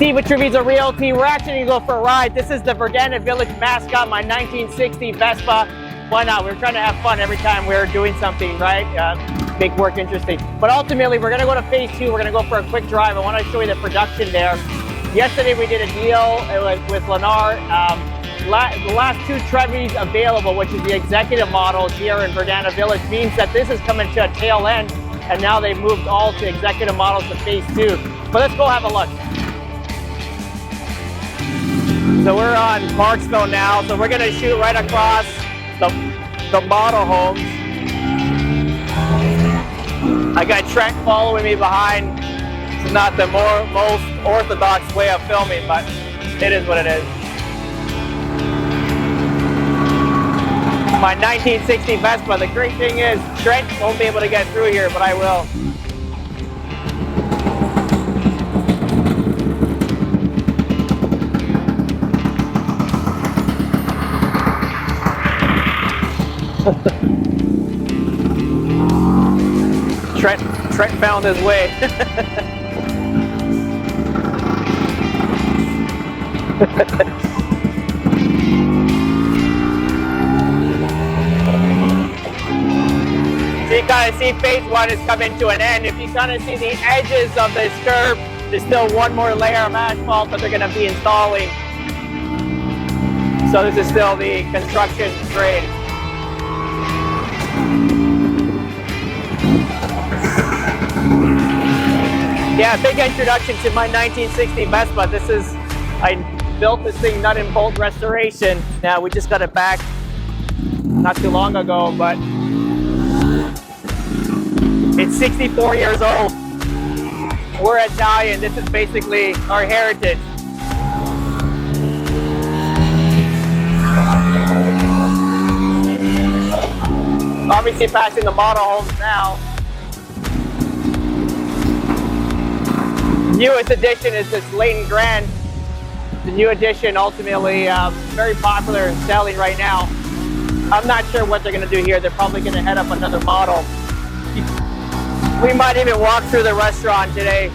Steve with Treviso Realty. We're actually going to go for a ride. This is the Verdana Village mascot, my 1960 Vespa. Why not? We're trying to have fun every time we're doing something, right? Make work interesting. But ultimately, we're going to go to phase 2. We're going to go for a quick drive. I want to show you the production there. Yesterday, we did a deal with Lennar. The last 2 Trevys available, which is the executive model here in Verdana Village, means that this is coming to a tail end, and now they've moved all to executive models to phase 2. But let's go have a look. So we're on Parksville now, so we're going to shoot right across the model homes. I got Trent following me behind. It's not the most orthodox way of filming, but it is what it is. My 1960 Vespa. The great thing is Trent won't be able to get through here, but I will. Trent found his way. So you kind of see phase 1 is coming to an end. If you kind of see the edges of this curb, there's still one more layer of asphalt that they're going to be installing. So this is still the construction grade. Yeah, big introduction to my 1960 Vespa. I built this thing nut and bolt restoration. Now we just got it back not too long ago, but it's 64 years old. We're Italian. This is basically our heritage. Obviously passing the model homes now. Newest edition is this Leighton Grand. The new edition, ultimately very popular and selling right now. I'm not sure what they're going to do here. They're probably going to head up another model. We might even walk through the restaurant today.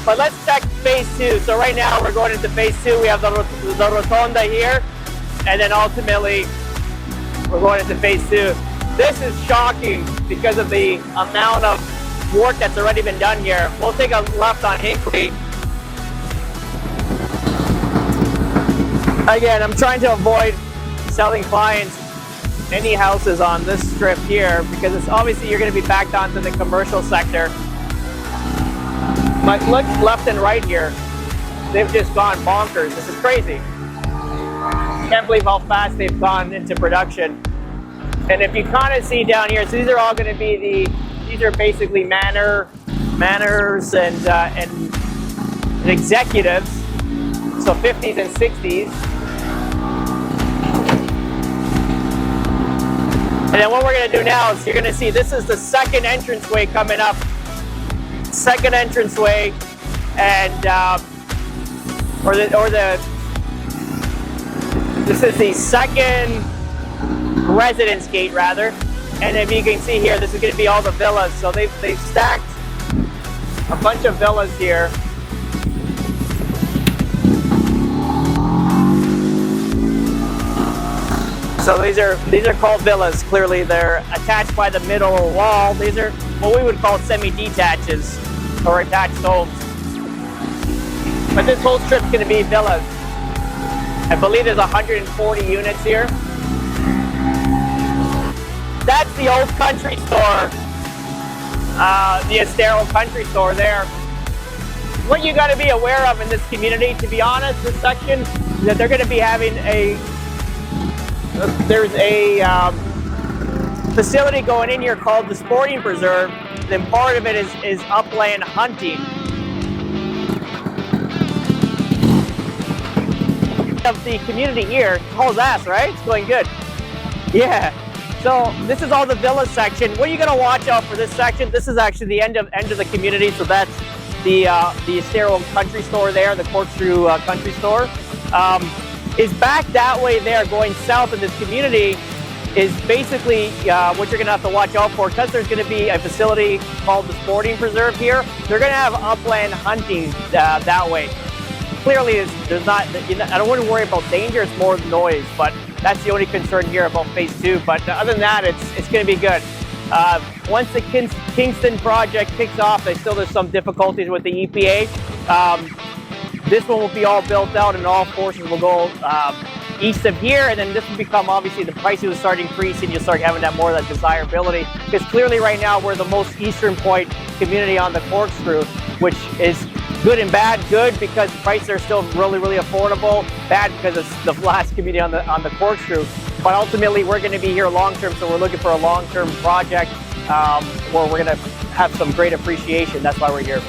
But let's check phase 2. So right now we're going into phase 2. We have the Rotonda here. And then ultimately we're going into phase 2. This is shocking because of the amount of work that's already been done here. We'll take a left on Hinkley. Again, I'm trying to avoid selling clients any houses on this strip here because it's obviously you're going to be backed onto the commercial sector. But look left and right here. They've just gone bonkers. This is crazy. Can't believe how fast they've gone into production. And if you kind of see down here, so these are all going to be these are basically manors and executives, so 50s and 60s. And then what we're going to do now is you're going to see this is the second entranceway coming up. Second entranceway, and this is the second residence gate rather. And if you can see here, this is going to be all the villas. So they've stacked a bunch of villas here. So these are called villas. Clearly, they're attached by the middle wall. These are what we would call semi-detaches or attached homes. But this whole strip's going to be villas. I believe there's 140 units here. That's the old country store, the Estero country store there. What you got to be aware of in this community, to be honest, this section, is that they're going to be having there's a facility going in here called the Sporting Preserve. Then part of it is upland hunting. Of the community here, hauls ass, right? It's going good. Yeah. So this is all the villa section. What are you going to watch out for this section? This is actually the end of the community. So that's the Estero country store there, the Corkscrew country store. Is back that way there, going south in this community is basically what you're going to have to watch out for, because there's going to be a facility called the Sporting Preserve here. They're going to have upland hunting that way. clearly there's not, I don't want to worry about danger, it's more noise, but that's the only concern here about phase 2. But other than that, it's going to be good. Once the Kingston project kicks off, there's some difficulties with the EPA. This one will be all built out and all portions will go east of here, and then this will become, obviously the prices will start increasing, you'll start having that more of that desirability, because clearly right now we're the most eastern point community on the corkscrew, which is good and bad. Good because the prices are still really affordable, bad because it's the last community on the corkscrew. But ultimately we're going to be here long term, so we're looking for a long-term project where we're going to have some great appreciation. That's why we're here.